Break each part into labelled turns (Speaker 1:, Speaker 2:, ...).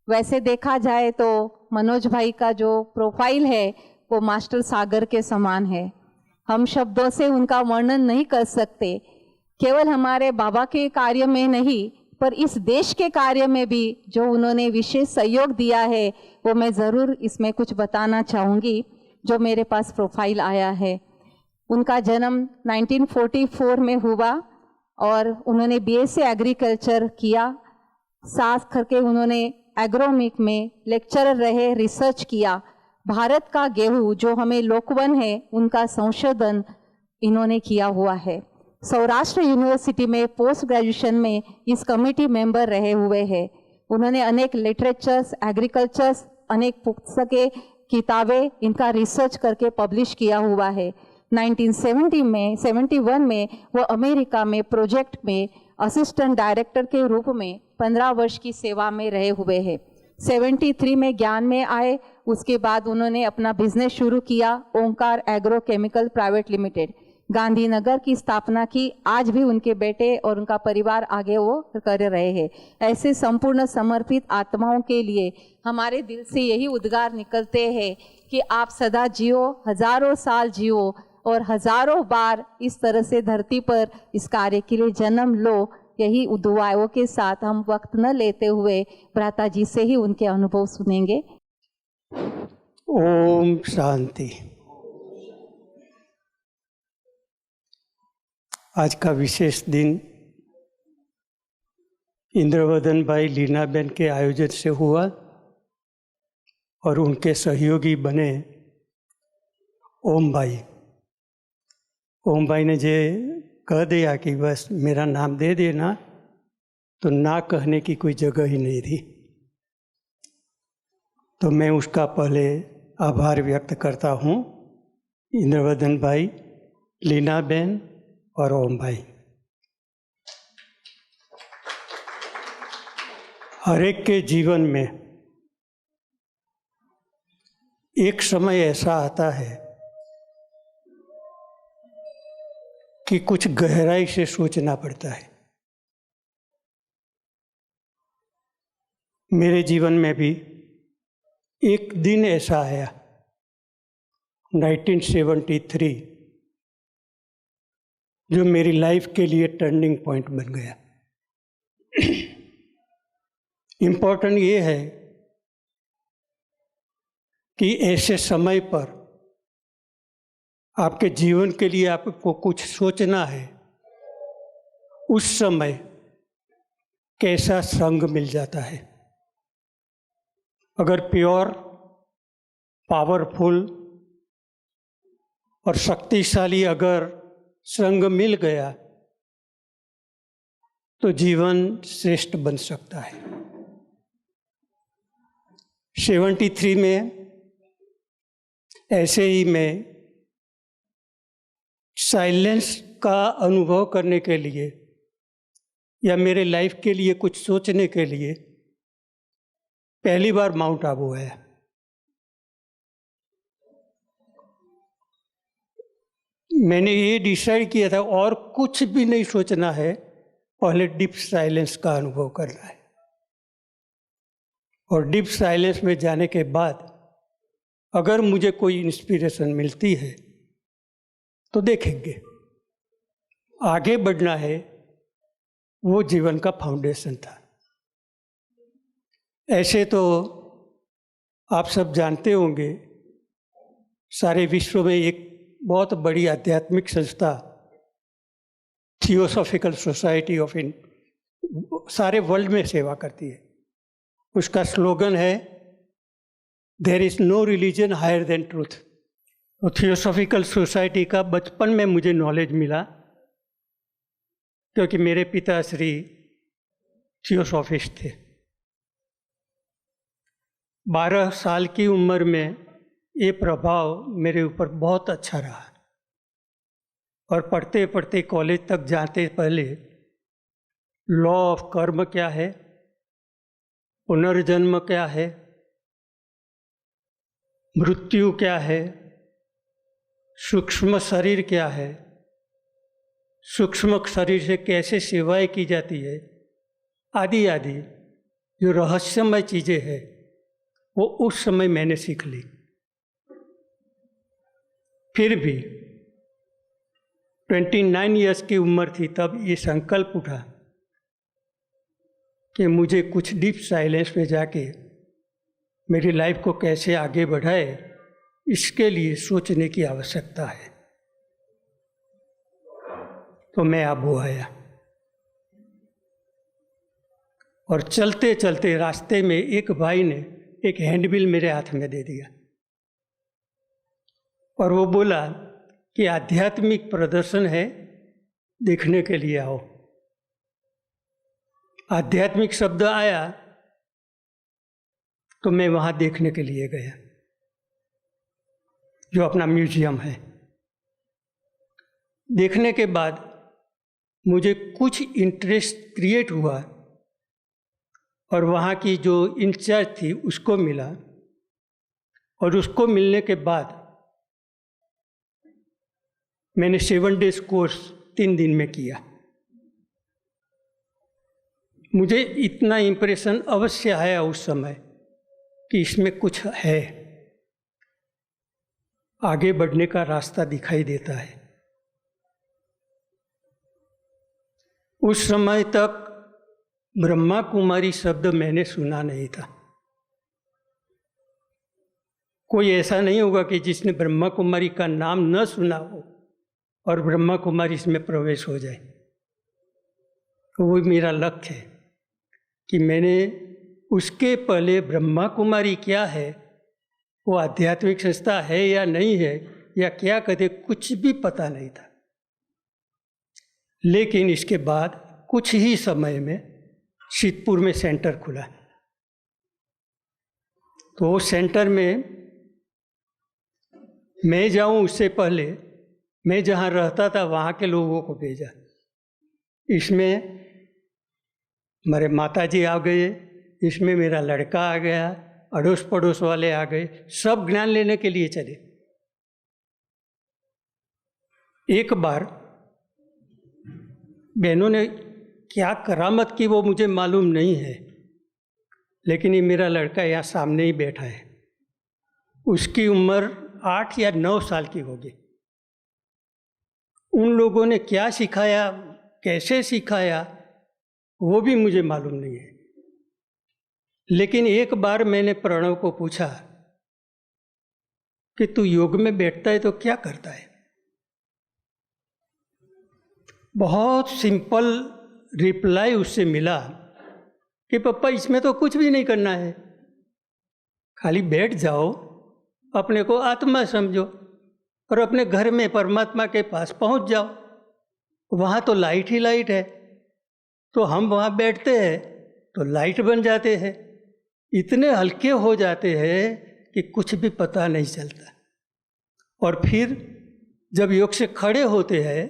Speaker 1: वैसे देखा जाए तो मनोज भाई का जो प्रोफाइल है वो मास्टर सागर के समान है। हम शब्दों से उनका वर्णन नहीं कर सकते। केवल हमारे बाबा के कार्य में नहीं, पर इस देश के कार्य में भी जो उन्होंने विशेष सहयोग दिया है वो मैं ज़रूर इसमें कुछ बताना चाहूँगी। जो मेरे पास प्रोफाइल आया है, उनका जन्म 1944 में हुआ और उन्होंने बीएससी एग्रीकल्चर किया। साथ करके उन्होंने एग्रोमिक में लेक्चरर रहे, रिसर्च किया। भारत का गेहूँ जो हमें लोकवन है उनका संशोधन इन्होंने किया हुआ है। सौराष्ट्र यूनिवर्सिटी में पोस्ट ग्रेजुएशन में इस कमेटी मेंबर रहे हुए हैं। उन्होंने अनेक लिटरेचर्स, एग्रीकल्चर्स, अनेक पुस्तकें, किताबें इनका रिसर्च करके पब्लिश किया हुआ है। 1971 में वो अमेरिका में प्रोजेक्ट में असिस्टेंट डायरेक्टर के रूप में 15 वर्ष की सेवा में रहे हुए हैं। 73 में ज्ञान में आए, उसके बाद उन्होंने अपना बिजनेस शुरू किया, Omkar agro chemical private limited, Gandhinagar की स्थापना की। आज भी उनके बेटे और उनका परिवार आगे वो कर रहे हैं। ऐसे संपूर्ण समर्पित आत्माओं के लिए हमारे दिल से यही उद्गार निकलते हैं कि आप सदा जियो, हजारों साल जियो और हजारों बार इस तरह से धरती पर इस कार्य के लिए जन्म लो। यही दुआओं के साथ हम वक्त न लेते हुए भ्राता जी से ही उनके अनुभव सुनेंगे।
Speaker 2: ओम शांति। आज का विशेष दिन इंद्रवदन भाई लीनाबेन के आयोजन से हुआ और उनके सहयोगी बने ओम भाई। ओम भाई ने जे कह दिया कि बस मेरा नाम दे देना, तो ना कहने की कोई जगह ही नहीं थी। तो मैं उसका पहले आभार व्यक्त करता हूँ इंद्रवदन भाई, लीनाबेन और ओम भाई। हर एक के जीवन में एक समय ऐसा आता है कि कुछ गहराई से सोचना पड़ता है। मेरे जीवन में भी एक दिन ऐसा आया 1973 जो मेरी लाइफ के लिए टर्निंग पॉइंट बन गया। इम्पोर्टेंट ये है कि ऐसे समय पर आपके जीवन के लिए आपको कुछ सोचना है। उस समय कैसा संग मिल जाता है। अगर प्योर, पावरफुल और शक्तिशाली अगर संग मिल गया तो जीवन श्रेष्ठ बन सकता है। 73 में ऐसे ही मैं साइलेंस का अनुभव करने के लिए या मेरे लाइफ के लिए कुछ सोचने के लिए पहली बार माउंट आबू आया। मैंने ये डिसाइड किया था और कुछ भी नहीं सोचना है, पहले डीप साइलेंस का अनुभव करना है। और डीप साइलेंस में जाने के बाद अगर मुझे कोई इंस्पिरेशन मिलती है तो देखेंगे। आगे बढ़ना है, वो जीवन का फाउंडेशन था। ऐसे तो आप सब जानते होंगे, सारे विश्व में एक बहुत बड़ी आध्यात्मिक संस्था थियोसॉफिकल सोसाइटी ऑफ सारे वर्ल्ड में सेवा करती है। उसका स्लोगन है there is no religion higher than truth. तो थियोसॉफिकल सोसाइटी का बचपन में मुझे नॉलेज मिला, क्योंकि मेरे पिताश्री थियोसॉफिस्ट थे। 12 साल की उम्र में ये प्रभाव मेरे ऊपर बहुत अच्छा रहा और पढ़ते पढ़ते कॉलेज तक जाते पहले लॉ ऑफ कर्म क्या है, पुनर्जन्म क्या है, मृत्यु क्या है, सूक्ष्म शरीर क्या है, सूक्ष्म शरीर से कैसे सेवाएं की जाती है, आदि आदि जो रहस्यमय चीज़ें हैं वो उस समय मैंने सीख ली। फिर भी 29 ईयर्स की उम्र थी तब ये संकल्प उठा कि मुझे कुछ डीप साइलेंस में जाके मेरी लाइफ को कैसे आगे बढ़ाए, इसके लिए सोचने की आवश्यकता है। तो मैं आबू आया और चलते चलते रास्ते में एक भाई ने एक हैंडबिल मेरे हाथ में दे दिया और वो बोला कि आध्यात्मिक प्रदर्शन है, देखने के लिए आओ। आध्यात्मिक शब्द आया तो मैं वहाँ देखने के लिए गया, जो अपना म्यूजियम है। देखने के बाद मुझे कुछ इंटरेस्ट क्रिएट हुआ और वहाँ की जो इंचार्ज थी उसको मिला और उसको मिलने के बाद मैंने 7 डेज कोर्स 3 दिन में किया। मुझे इतना इम्प्रेशन अवश्य आया उस समय कि इसमें कुछ है, आगे बढ़ने का रास्ता दिखाई देता है। उस समय तक ब्रह्मा कुमारी शब्द मैंने सुना नहीं था। कोई ऐसा नहीं होगा कि जिसने ब्रह्मा कुमारी का नाम न सुना हो और ब्रह्मा कुमारी इसमें प्रवेश हो जाए। तो वो मेरा लक्ष्य है कि मैंने उसके पहले ब्रह्मा कुमारी क्या है, वो आध्यात्मिक संस्था है या नहीं है या क्या कहते, कुछ भी पता नहीं था। लेकिन इसके बाद कुछ ही समय में शीतपुर में सेंटर खुला। तो उस सेंटर में मैं जाऊं उससे पहले मैं जहां रहता था वहां के लोगों को भेजा। इसमें हमारे माताजी आ गए, इसमें मेरा लड़का आ गया, अड़ोस पड़ोस वाले आ गए, सब ज्ञान लेने के लिए चले। एक बार बहनों ने क्या करामत की वो मुझे मालूम नहीं है, लेकिन ये मेरा लड़का यहाँ सामने ही बैठा है। उसकी उम्र 8 या 9 साल की होगी। उन लोगों ने क्या सिखाया, कैसे सिखाया, वो भी मुझे मालूम नहीं है। लेकिन एक बार मैंने प्रणव को पूछा कि तू योग में बैठता है तो क्या करता है। बहुत सिंपल रिप्लाई उससे मिला कि पापा इसमें तो कुछ भी नहीं करना है, खाली बैठ जाओ, अपने को आत्मा समझो और अपने घर में परमात्मा के पास पहुंच जाओ। वहाँ तो लाइट ही लाइट है, तो हम वहाँ बैठते हैं तो लाइट बन जाते हैं, इतने हल्के हो जाते हैं कि कुछ भी पता नहीं चलता। और फिर जब योग से खड़े होते हैं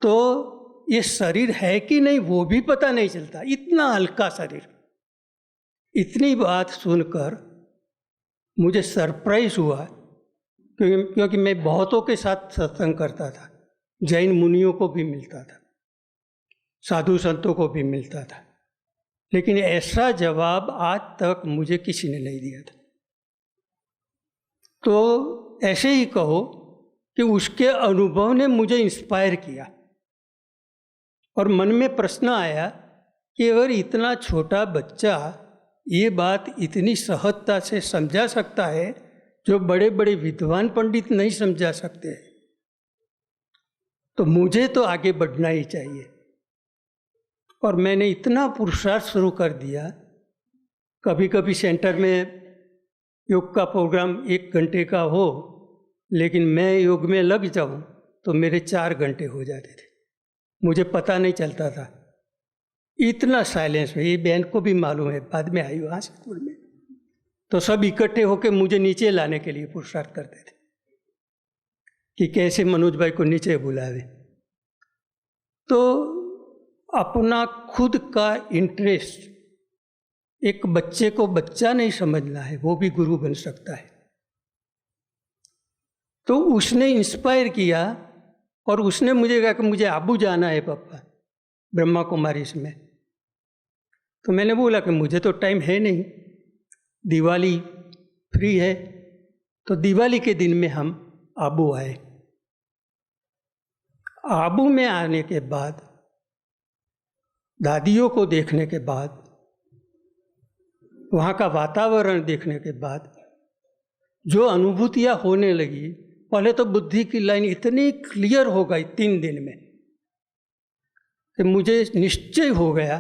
Speaker 2: तो ये शरीर है कि नहीं वो भी पता नहीं चलता, इतना हल्का शरीर। इतनी बात सुनकर मुझे सरप्राइज हुआ, क्योंकि मैं बहुतों के साथ सत्संग करता था, जैन मुनियों को भी मिलता था, साधु संतों को भी मिलता था, लेकिन ऐसा जवाब आज तक मुझे किसी ने नहीं दिया था। तो ऐसे ही कहो कि उसके अनुभव ने मुझे इंस्पायर किया और मन में प्रश्न आया कि अगर इतना छोटा बच्चा ये बात इतनी सहजता से समझा सकता है जो बड़े बड़े विद्वान पंडित नहीं समझा सकते, तो मुझे तो आगे बढ़ना ही चाहिए। और मैंने इतना पुरुषार्थ शुरू कर दिया। कभी कभी सेंटर में योग का प्रोग्राम 1 घंटे का हो, लेकिन मैं योग में लग जाऊं तो मेरे 4 घंटे हो जाते थे, मुझे पता नहीं चलता था। इतना साइलेंस में, ये बहन को भी मालूम है, बाद में आई वहाँ से स्कूल में, तो सब इकट्ठे होकर मुझे नीचे लाने के लिए पुरुषार्थ करते थे कि कैसे मनोज भाई को नीचे बुलावे। तो अपना खुद का इंटरेस्ट, एक बच्चे को बच्चा नहीं समझना है, वो भी गुरु बन सकता है। तो उसने इंस्पायर किया और उसने मुझे कहा कि मुझे आबू जाना है पापा, ब्रह्मा कुमारी में। तो मैंने बोला कि मुझे तो टाइम है नहीं, दिवाली फ्री है। तो दिवाली के दिन में हम आबू आए। आबू में आने के बाद, दादियों को देखने के बाद, वहाँ का वातावरण देखने के बाद जो अनुभूतियाँ होने लगी, पहले तो बुद्धि की लाइन इतनी क्लियर हो गई 3 दिन में कि मुझे निश्चय हो गया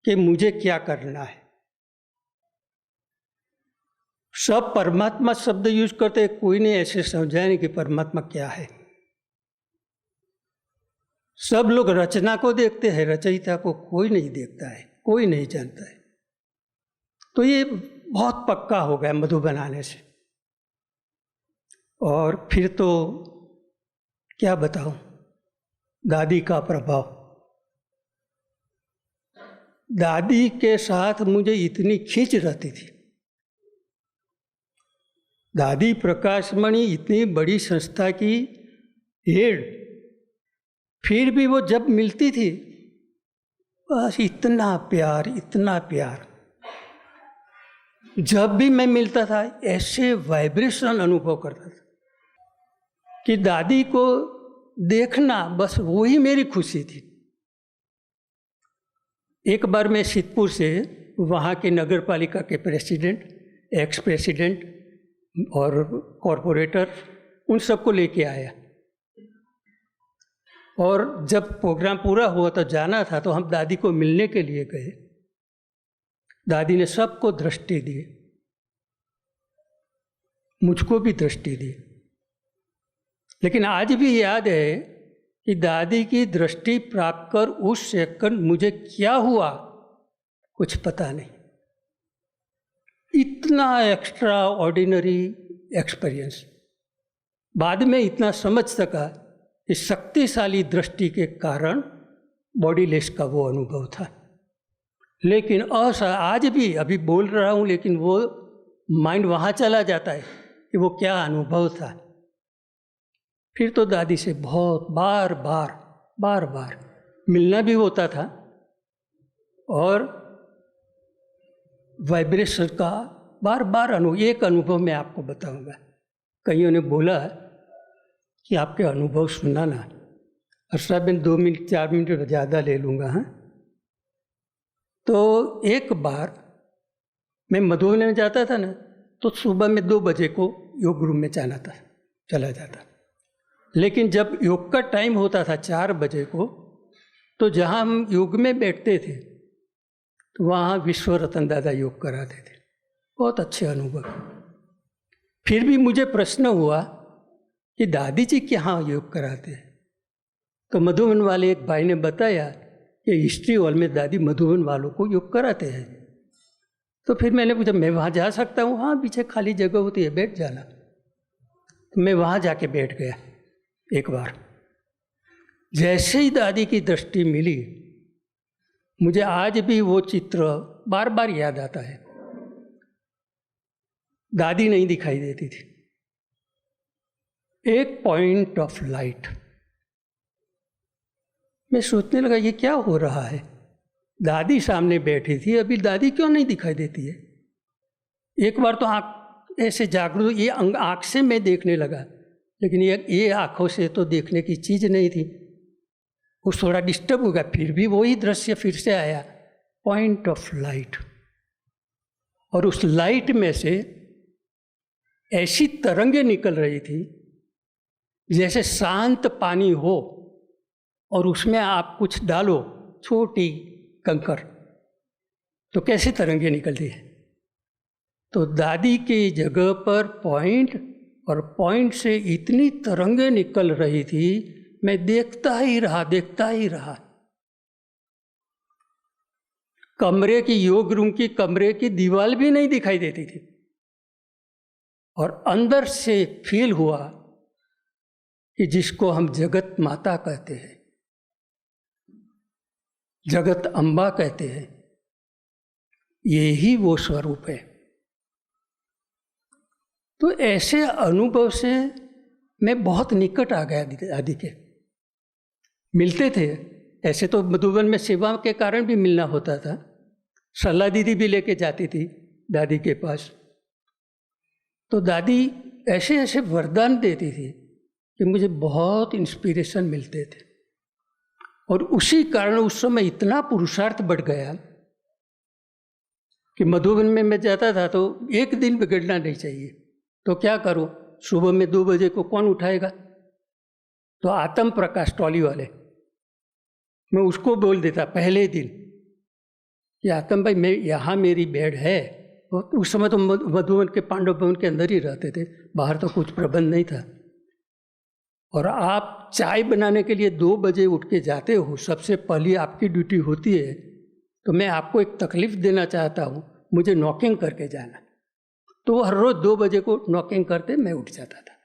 Speaker 2: कि मुझे क्या करना है। सब परमात्मा शब्द यूज करते, कोई ने ऐसे समझाया नहीं कि परमात्मा क्या है। सब लोग रचना को देखते हैं, रचयिता को कोई नहीं देखता है, कोई नहीं जानता है। तो ये बहुत पक्का हो गया मधु बनाने से। और फिर तो क्या बताऊं, दादी का प्रभाव, दादी के साथ मुझे इतनी खींच रहती थी। दादी प्रकाशमणि इतनी बड़ी संस्था की हेड, फिर भी वो जब मिलती थी बस इतना प्यार, इतना प्यार। जब भी मैं मिलता था ऐसे वाइब्रेशन अनुभव करता था कि दादी को देखना बस वही मेरी खुशी थी। एक बार मैं सिद्धपुर से वहाँ के नगर पालिका के प्रेसिडेंट, एक्स प्रेसिडेंट और कॉरपोरेटर, उन सबको लेके आया। और जब प्रोग्राम पूरा हुआ तो जाना था, तो हम दादी को मिलने के लिए गए। दादी ने सबको दृष्टि दी, मुझको भी दृष्टि दी। लेकिन आज भी याद है कि दादी की दृष्टि प्राप्त कर उस सेकंड मुझे क्या हुआ कुछ पता नहीं। इतना एक्स्ट्रा ऑर्डिनरी एक्सपीरियंस। बाद में इतना समझ सका कि शक्तिशाली दृष्टि के कारण बॉडीलेस का वो अनुभव था। लेकिन आज भी अभी बोल रहा हूँ, लेकिन वो माइंड वहाँ चला जाता है कि वो क्या अनुभव था। फिर तो दादी से बहुत बार बार मिलना भी होता था और वाइब्रेशन का बार बार एक अनुभव मैं आपको बताऊंगा। कईयों ने बोला कि आपके अनुभव सुनाना। अर्षाबेन 2 मिनट 4 मिनट ज़्यादा ले लूँगा। हाँ, तो एक बार मैं मधुबन में जाता था ना, तो सुबह में 2 बजे को योग रूम में चला जाता। लेकिन जब योग का टाइम होता था 4 बजे को, तो जहाँ हम योग में बैठते थे तो वहाँ विश्व रतन दादा योग कराते थे। बहुत अच्छे अनुभव। फिर भी मुझे प्रश्न हुआ कि दादी जी कहाँ योग कराते हैं। तो मधुबन वाले एक भाई ने बताया कि हिस्ट्री हॉल में दादी मधुबन वालों को योग कराते हैं। तो फिर मैंने पूछा, मैं वहाँ जा सकता हूँ? हाँ, पीछे खाली जगह होती है, बैठ जाना। तो मैं वहाँ जाके बैठ गया एक बार। जैसे ही दादी की दृष्टि मिली, मुझे आज भी वो चित्र बार बार याद आता है। दादी नहीं दिखाई देती थी, एक पॉइंट ऑफ लाइट। मैं सोचने लगा ये क्या हो रहा है। दादी सामने बैठी थी, अभी दादी क्यों नहीं दिखाई देती है। एक बार तो आँख ऐसे जागरूक, ये आँख से मैं देखने लगा, लेकिन ये आँखों से तो देखने की चीज़ नहीं थी। वो थोड़ा डिस्टर्ब हो गया, फिर भी वही दृश्य फिर से आया, पॉइंट ऑफ लाइट। और उस लाइट में से ऐसी तरंगें निकल रही थी जैसे शांत पानी हो और उसमें आप कुछ डालो, छोटी कंकर, तो कैसे तरंगें निकलती है। तो दादी की जगह पर पॉइंट, और पॉइंट से इतनी तरंगें निकल रही थी, मैं देखता ही रहा। कमरे की, योग रूम की कमरे की दीवार भी नहीं दिखाई देती थी। और अंदर से फील हुआ कि जिसको हम जगत माता कहते हैं, जगत अम्बा कहते हैं, ये ही वो स्वरूप है। तो ऐसे अनुभव से मैं बहुत निकट आ गया दादी के। मिलते थे ऐसे तो मधुबन में सेवा के कारण भी मिलना होता था, सलाह दीदी भी लेके जाती थी दादी के पास। तो दादी ऐसे ऐसे वरदान देती थी कि मुझे बहुत इंस्पिरेशन मिलते थे, और उसी कारण उस समय इतना पुरुषार्थ बढ़ गया कि मधुबन में मैं जाता था तो एक दिन बिगड़ना नहीं चाहिए। तो क्या करूं, सुबह में 2 बजे को कौन उठाएगा? तो आत्म प्रकाश टॉली वाले, मैं उसको बोल देता पहले दिन कि आत्म भाई, मैं यहाँ मेरी बेड है। और उस समय तो मधुबन के पांडव भवन के अंदर ही रहते थे, बाहर तो कुछ प्रबंध नहीं था। और आप चाय बनाने के लिए 2 बजे उठ के जाते हो, सबसे पहली आपकी ड्यूटी होती है। तो मैं आपको एक तकलीफ देना चाहता हूँ, मुझे नॉकिंग करके जाना। तो वो हर रोज़ 2 बजे को नॉकिंग करते मैं उठ जाता था,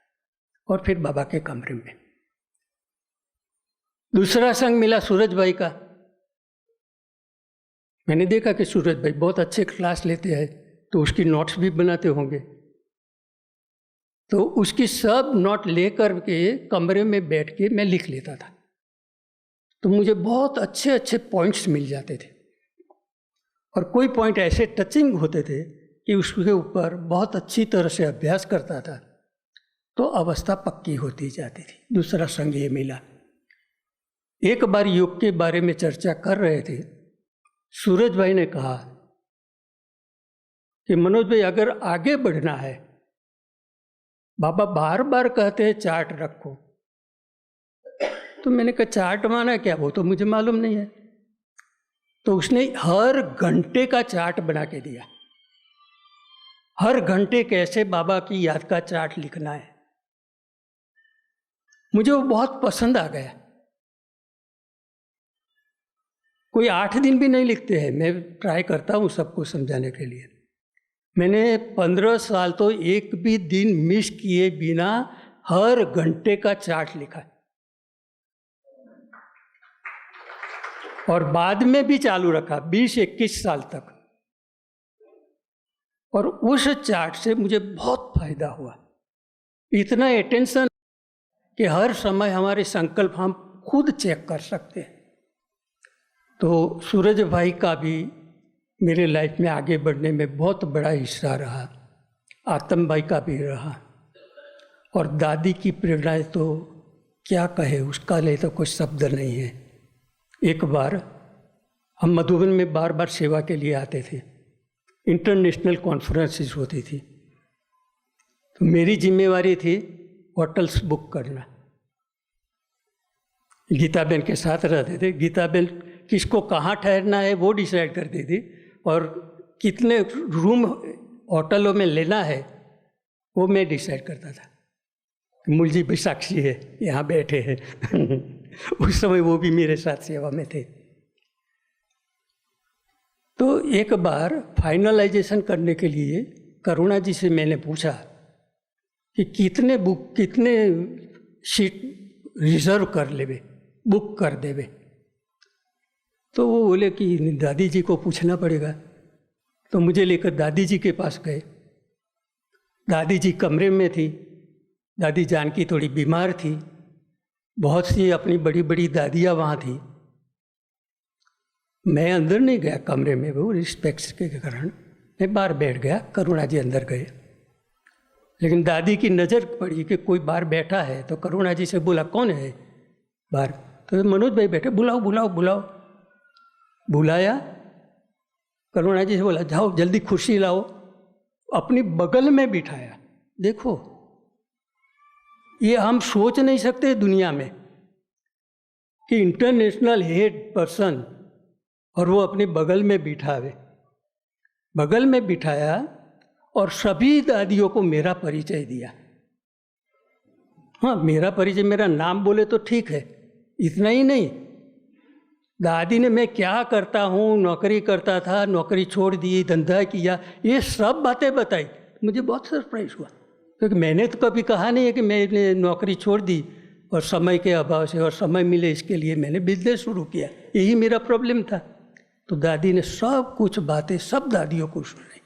Speaker 2: और फिर बाबा के कमरे में। दूसरा संग मिला सूरज भाई का। मैंने देखा कि सूरज भाई बहुत अच्छे क्लास लेते हैं, तो उसकी नोट्स भी बनाते होंगे। तो उसकी सब नोट लेकर के कमरे में बैठ के मैं लिख लेता था। तो मुझे बहुत अच्छे अच्छे पॉइंट्स मिल जाते थे, और कोई पॉइंट ऐसे टचिंग होते थे कि उसके ऊपर बहुत अच्छी तरह से अभ्यास करता था, तो अवस्था पक्की होती जाती थी। दूसरा संग ये मिला। एक बार योग के बारे में चर्चा कर रहे थे, सूरज भाई ने कहा कि मनोज भाई, अगर आगे बढ़ना है, बाबा बार बार कहते हैं चार्ट रखो। तो मैंने कहा चार्ट माना क्या? वो तो मुझे मालूम नहीं है। तो उसने हर घंटे का चार्ट बना के दिया, हर घंटे कैसे बाबा की याद का चार्ट लिखना है। मुझे वो बहुत पसंद आ गया। कोई 8 दिन भी नहीं लिखते हैं, मैं ट्राई करता हूँ सबको समझाने के लिए। मैंने 15 साल तो एक भी दिन मिस किए बिना हर घंटे का चार्ट लिखा, और बाद में भी चालू रखा 20-21 साल तक। और उस चार्ट से मुझे बहुत फायदा हुआ, इतना अटेंशन कि हर समय हमारे संकल्प हम खुद चेक कर सकते हैं। तो सूरज भाई का भी मेरे लाइफ में आगे बढ़ने में बहुत बड़ा हिस्सा रहा, आत्म भाई का भी रहा, और दादी की प्रेरणाएं तो क्या कहे, उसका लिए तो कोई शब्द नहीं है। एक बार हम मधुबन में बार बार सेवा के लिए आते थे, इंटरनेशनल कॉन्फ्रेंसेस होती थी, तो मेरी जिम्मेवारी थी होटल्स बुक करना। गीताबेन के साथ रहते थे। गीताबेन किसको कहाँ ठहरना है वो डिसाइड करती थी, और कितने रूम होटलों में लेना है वो मैं डिसाइड करता था। मूलजी भी साक्षी है, यहाँ बैठे हैं उस समय वो भी मेरे साथ सेवा में थे। तो एक बार फाइनलाइजेशन करने के लिए करुणा जी से मैंने पूछा कि कितने सीट रिजर्व कर लेवे, बुक कर देवे। तो वो बोले कि दादी जी को पूछना पड़ेगा। तो मुझे लेकर दादी जी के पास गए। दादी जी कमरे में थी। दादी जानकी थोड़ी बीमार थी, बहुत सी अपनी बड़ी बड़ी दादियाँ वहाँ थी। मैं अंदर नहीं गया कमरे में, वो रिस्पेक्ट के कारण मैं बाहर बैठ गया। करुणा जी अंदर गए, लेकिन दादी की नज़र पड़ी कि कोई बाहर बैठा है। तो करुणा जी से बोला कौन है बाहर? तो मनोज भाई बैठे, बुलाओ बुलाओ बुलाओ। बुलाया, करुणा जी से बोला जाओ जल्दी कुर्सी लाओ, अपनी बगल में बिठाया। देखो, ये हम सोच नहीं सकते दुनिया में कि इंटरनेशनल हेड पर्सन और वो अपने बगल में बिठावे। बगल में बिठाया और सभी दादियों को मेरा परिचय दिया। हाँ, मेरा परिचय, मेरा नाम बोले तो ठीक है, इतना ही नहीं, दादी ने मैं क्या करता हूँ, नौकरी करता था, नौकरी छोड़ दी, धंधा किया, ये सब बातें बताई। मुझे बहुत सरप्राइज हुआ, क्योंकि मैंने तो कभी कहा नहीं है कि मैंने नौकरी छोड़ दी और समय के अभाव से, और समय मिले इसके लिए मैंने बिजनेस शुरू किया, यही मेरा प्रॉब्लम था। तो दादी ने सब कुछ बातें सब दादियों को सुनाई।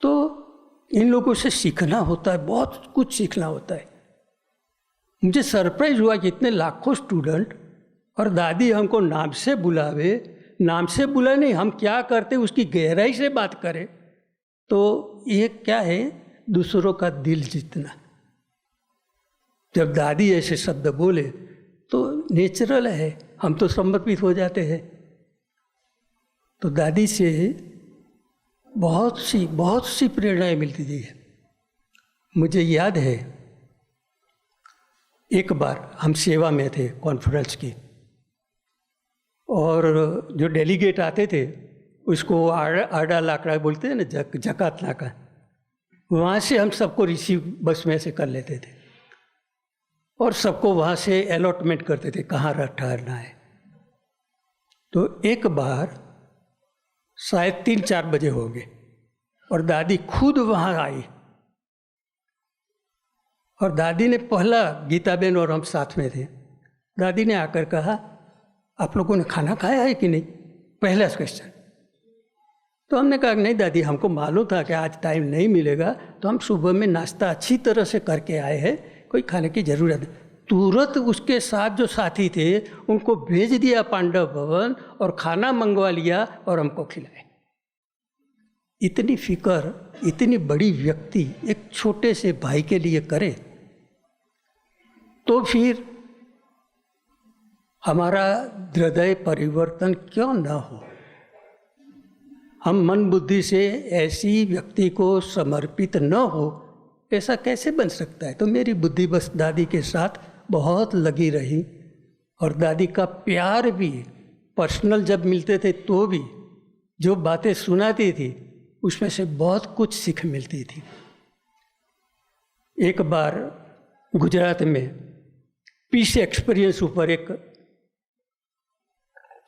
Speaker 2: तो इन लोगों से सीखना होता है, बहुत कुछ सीखना होता है। मुझे सरप्राइज हुआ कि इतने लाखों स्टूडेंट और दादी हमको नाम से बुलावे, नाम से बुला नहीं, हम क्या करते उसकी गहराई से बात करें, तो ये क्या है, दूसरों का दिल जीतना। जब दादी ऐसे शब्द बोले तो नेचुरल है, हम तो समर्पित हो जाते हैं। तो दादी से बहुत सी प्रेरणाएं मिलती थी। मुझे याद है एक बार हम सेवा में थे कॉन्फ्रेंस की, और जो डेलीगेट आते थे उसको आड़ा लाकड़ा बोलते हैं ना, जकात नाका, वहाँ से हम सबको रिसीव बस में से कर लेते थे और सबको वहाँ से अलॉटमेंट करते थे कहाँ ठहरना है। तो एक बार शायद 3-4 बजे हो गए और दादी खुद वहाँ आई, और दादी ने पहला, गीता बहन और हम साथ में थे, दादी ने आकर कहा आप लोगों ने खाना खाया है कि नहीं, पहला क्वेश्चन। तो हमने कहा नहीं दादी, हमको मालूम था कि आज टाइम नहीं मिलेगा, तो हम सुबह में नाश्ता अच्छी तरह से करके आए हैं, कोई खाने की ज़रूरत नहीं। तुरंत उसके साथ जो साथी थे उनको भेज दिया पांडव भवन और खाना मंगवा लिया और हमको खिलाए। इतनी फिक्र इतनी बड़ी व्यक्ति एक छोटे से भाई के लिए करे, तो फिर हमारा हृदय परिवर्तन क्यों ना हो। हम मन बुद्धि से ऐसी व्यक्ति को समर्पित न हो, ऐसा कैसे बन सकता है। तो मेरी बुद्धि बस दादी के साथ बहुत लगी रही, और दादी का प्यार भी पर्सनल जब मिलते थे तो भी जो बातें सुनाती थी उसमें से बहुत कुछ सीख मिलती थी। एक बार गुजरात में पीस एक्सपीरियंस ऊपर एक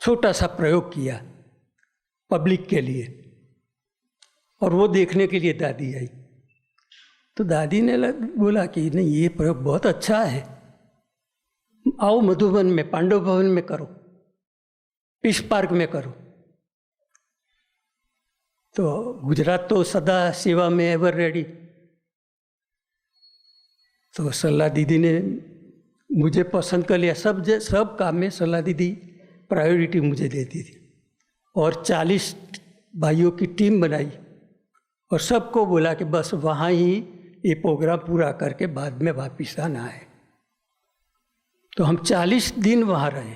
Speaker 2: छोटा सा प्रयोग किया पब्लिक के लिए, और वो देखने के लिए दादी आई। तो दादी ने बोला कि नहीं, ये प्रयोग बहुत अच्छा है, आओ मधुबन में पांडव भवन में करो, पीस पार्क में करो। तो गुजरात तो सदा सेवा में एवर रेडी। तो सलाह दीदी ने मुझे पसंद कर लिया। सब काम में सलाह दीदी प्रायोरिटी मुझे देती थी, और 40 भाइयों की टीम बनाई और सबको बोला कि बस वहाँ ही ये प्रोग्राम पूरा करके बाद में वापिस आना है। तो हम 40 दिन वहाँ रहे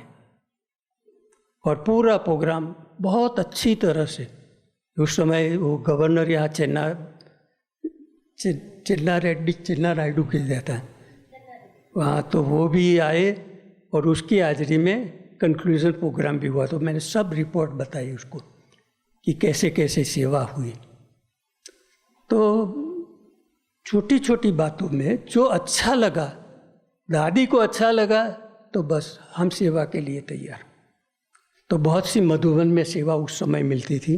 Speaker 2: और पूरा प्रोग्राम बहुत अच्छी तरह से, उस समय वो गवर्नर यहाँ चिन्ना नायडू के जाता है वहाँ, तो वो भी आए और उसकी हाजिरी में कंक्लूजन प्रोग्राम भी हुआ। तो मैंने सब रिपोर्ट बताई उसको कि कैसे कैसे सेवा हुई। तो छोटी छोटी बातों में जो अच्छा लगा, दादी को अच्छा लगा, तो बस हम सेवा के लिए तैयार। तो बहुत सी मधुबन में सेवा उस समय मिलती थी।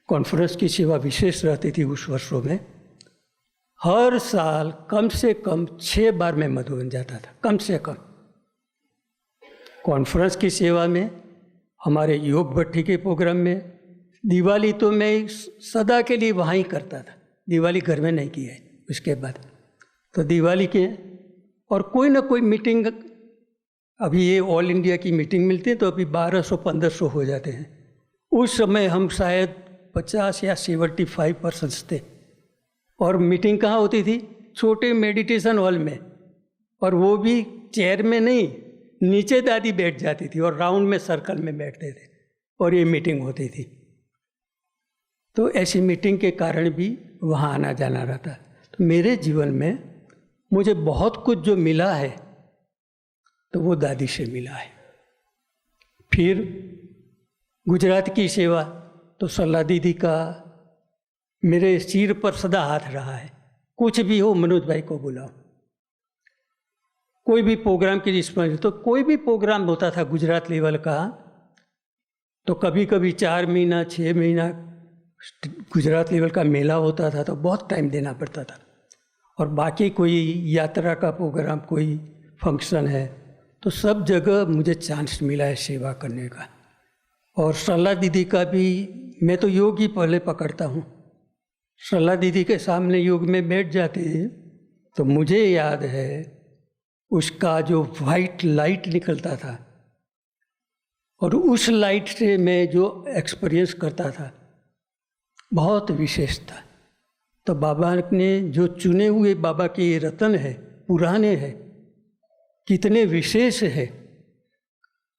Speaker 2: कॉन्फ्रेंस की सेवा विशेष रहती थी उस वर्षों में। हर साल कम से कम 6 बार मैं मधुबन जाता था, कम से कम। कॉन्फ्रेंस की सेवा में, हमारे योग भट्टी के प्रोग्राम में, दिवाली तो मैं सदा के लिए वहाँ ही करता था, दिवाली घर में नहीं की है उसके बाद। तो दिवाली के और कोई ना कोई मीटिंग, अभी ये ऑल इंडिया की मीटिंग मिलती है तो अभी 1200-1500 हो जाते हैं। उस समय हम शायद 50 या 75% थे, और मीटिंग कहाँ होती थी? छोटे मेडिटेशन हॉल में, और वो भी चेयर में नहीं, नीचे दादी बैठ जाती थी और राउंड में सर्कल में बैठते थे और ये मीटिंग होती थी। तो ऐसी मीटिंग के कारण भी वहाँ आना जाना रहता। तो मेरे जीवन में मुझे बहुत कुछ जो मिला है तो वो दादी से मिला है। फिर गुजरात की सेवा, तो सलाह दीदी का मेरे सिर पर सदा हाथ रहा है। कुछ भी हो मनोज भाई को बुलाओ, कोई भी प्रोग्राम की रिस्पॉन्स। तो कोई भी प्रोग्राम होता था गुजरात लेवल का, तो कभी कभी 4 महीना 6 महीना गुजरात लेवल का मेला होता था, तो बहुत टाइम देना पड़ता था। और बाकी कोई यात्रा का प्रोग्राम, कोई फंक्शन है, तो सब जगह मुझे चांस मिला है सेवा करने का। और सलाह दीदी का भी, मैं तो योग ही पहले पकड़ता हूँ। सलाह दीदी के सामने योग में बैठ जाते हैं तो मुझे याद है उसका जो वाइट लाइट निकलता था और उस लाइट से मैं जो एक्सपीरियंस करता था बहुत विशेष था। तो बाबा ने जो चुने हुए बाबा के ये रत्न है, पुराने हैं, कितने विशेष है,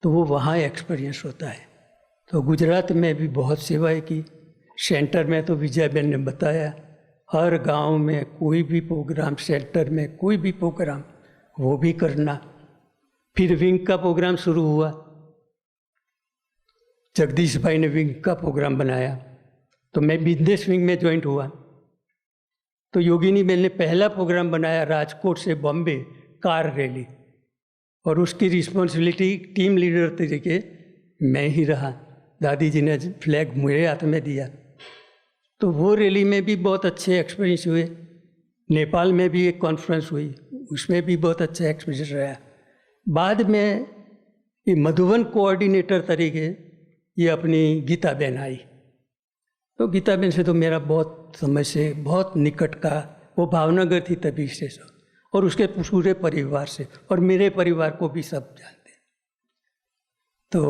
Speaker 2: तो वो वहाँ एक्सपीरियंस होता है। तो गुजरात में भी बहुत सेवाएं की। सेंटर में तो विजयाबेन ने बताया, हर गांव में कोई भी प्रोग्राम, सेंटर में कोई भी प्रोग्राम वो भी करना। फिर विंग का प्रोग्राम शुरू हुआ, जगदीश भाई ने विंग का प्रोग्राम बनाया, तो मैं बिजनेस विंग में ज्वाइंट हुआ। तो योगिनी बेन ने पहला प्रोग्राम बनाया राजकोट से बॉम्बे कार रैली, और उसकी रिस्पॉन्सिबिलिटी टीम लीडर तरीके मैं ही रहा। दादी जी ने फ्लैग मेरे हाथ में दिया। तो वो रैली में भी बहुत अच्छे एक्सपीरियंस हुए। नेपाल में भी एक कॉन्फ्रेंस हुई, उसमें भी बहुत अच्छा एक्सपीरियंस रहा। बाद में ये मधुबन कोऑर्डिनेटर तरीके ये अपनी गीता बहन आई। तो गीता बहन से तो मेरा बहुत समय से बहुत निकट का, वो भावनगर थी तभी से सब, और उसके पूरे परिवार से, और मेरे परिवार को भी सब जानते हैं। तो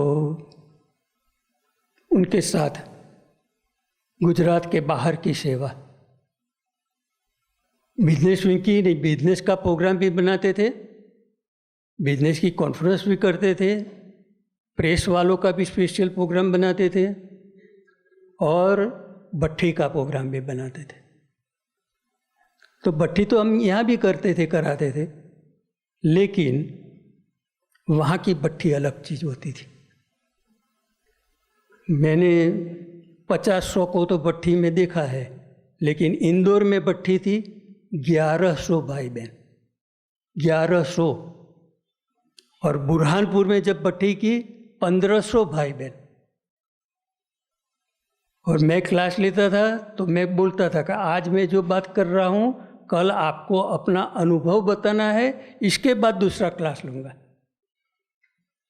Speaker 2: उनके साथ गुजरात के बाहर की सेवा, बिजनेस विंग की नहीं, बिजनेस का प्रोग्राम भी बनाते थे, बिजनेस की कॉन्फ्रेंस भी करते थे, प्रेस वालों का भी स्पेशल प्रोग्राम बनाते थे, और भट्ठी का प्रोग्राम भी बनाते थे। तो भट्ठी तो हम यहाँ भी करते थे, कराते थे, लेकिन वहाँ की भट्ठी अलग चीज़ होती थी। मैंने 50-100 को तो भट्ठी में देखा है, लेकिन इंदौर में भट्ठी थी 1100 भाई बहन, 1100, और बुरहानपुर में जब भट्ठी की 1500 भाई बहन। और मैं क्लास लेता था तो मैं बोलता था कि आज मैं जो बात कर रहा हूँ कल आपको अपना अनुभव बताना है, इसके बाद दूसरा क्लास लूँगा।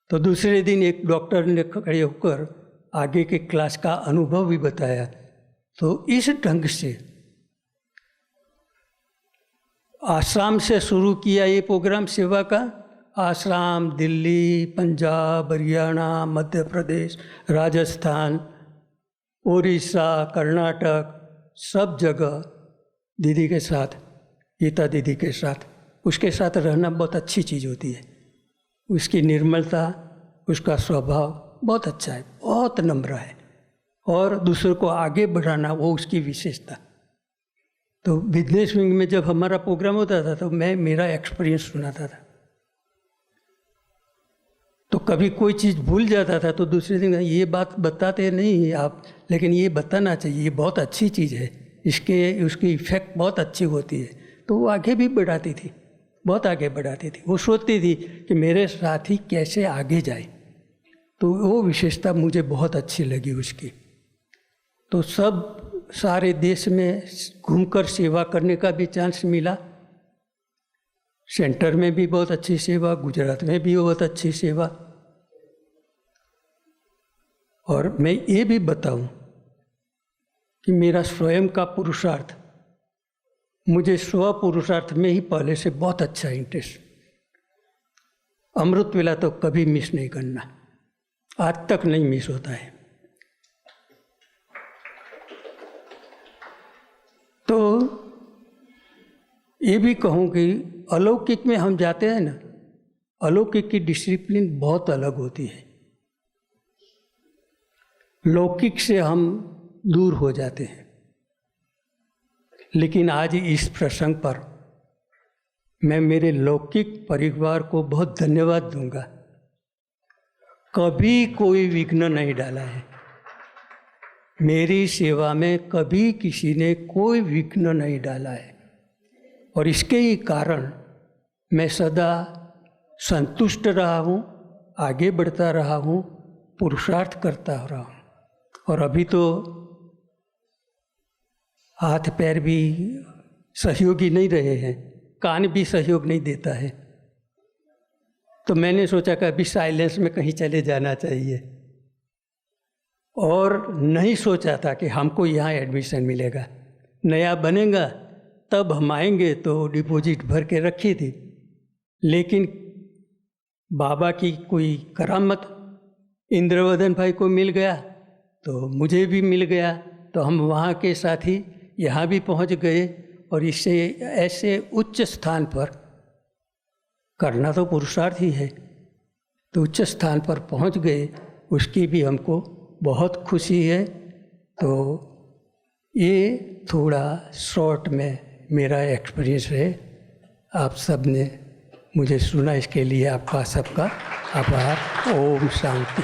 Speaker 2: तो दूसरे दिन एक डॉक्टर ने खड़े होकर आगे के क्लास का अनुभव भी बताया। तो इस ढंग से आसाम से शुरू किया ये प्रोग्राम सेवा का। आसाम, दिल्ली, पंजाब, हरियाणा, मध्य प्रदेश, राजस्थान, उड़ीसा, कर्नाटक, सब जगह दीदी के साथ, गीता दीदी के साथ, उसके साथ रहना बहुत अच्छी चीज़ होती है। उसकी निर्मलता, उसका स्वभाव बहुत अच्छा है, बहुत नम्र है, और दूसरों को आगे बढ़ाना वो उसकी विशेषता। तो बिजनेस विंग में जब हमारा प्रोग्राम होता था तो मैं मेरा एक्सपीरियंस सुनाता था। तो कभी कोई चीज़ भूल जाता था तो दूसरे दिन ये बात बताते नहीं आप, लेकिन ये बताना चाहिए, ये बहुत अच्छी चीज़ है, उसकी इफ़ेक्ट बहुत अच्छी होती है। तो वो आगे भी बढ़ाती थी, बहुत आगे बढ़ाती थी। वो सोचती थी कि मेरे साथी कैसे आगे जाए, तो वो विशेषता मुझे बहुत अच्छी लगी उसकी। तो सब सारे देश में घूमकर सेवा करने का भी चांस मिला। सेंटर में भी बहुत अच्छी सेवा, गुजरात में भी बहुत अच्छी सेवा। और मैं ये भी बताऊं कि मेरा स्वयं का पुरुषार्थ, मुझे स्व पुरुषार्थ में ही पहले से बहुत अच्छा इंटरेस्ट। अमृत वेला तो कभी मिस नहीं करना, आज तक नहीं मिस होता है। तो ये भी कहूँ कि अलौकिक में हम जाते हैं ना, अलौकिक की डिसिप्लिन बहुत अलग होती है। लौकिक से हम दूर हो जाते हैं। लेकिन आज इस प्रसंग पर मैं मेरे लौकिक परिवार को बहुत धन्यवाद दूंगा। कभी कोई विघ्न नहीं डाला है मेरी सेवा में, कभी किसी ने कोई विघ्न नहीं डाला है, और इसके ही कारण मैं सदा संतुष्ट रहा हूँ, आगे बढ़ता रहा हूँ, पुरुषार्थ करता रहा हूँ। और अभी तो हाथ पैर भी सहयोगी नहीं रहे हैं, कान भी सहयोग नहीं देता है। तो मैंने सोचा कि अभी साइलेंस में कहीं चले जाना चाहिए, और नहीं सोचा था कि हमको यहाँ एडमिशन मिलेगा। नया बनेगा तब हम आएंगे, तो डिपॉजिट भर के रखी थी, लेकिन बाबा की कोई करामत इंद्रवदन भाई को मिल गया तो मुझे भी मिल गया, तो हम वहाँ के साथी यहाँ भी पहुँच गए। और इससे ऐसे उच्च स्थान पर करना तो पुरुषार्थ ही है, तो उच्च स्थान पर पहुँच गए, उसकी भी हमको बहुत खुशी है। तो ये थोड़ा शॉर्ट में मेरा एक्सपीरियंस है। आप सब ने मुझे सुना, इसके लिए आपका सबका आभार। ओम शांति।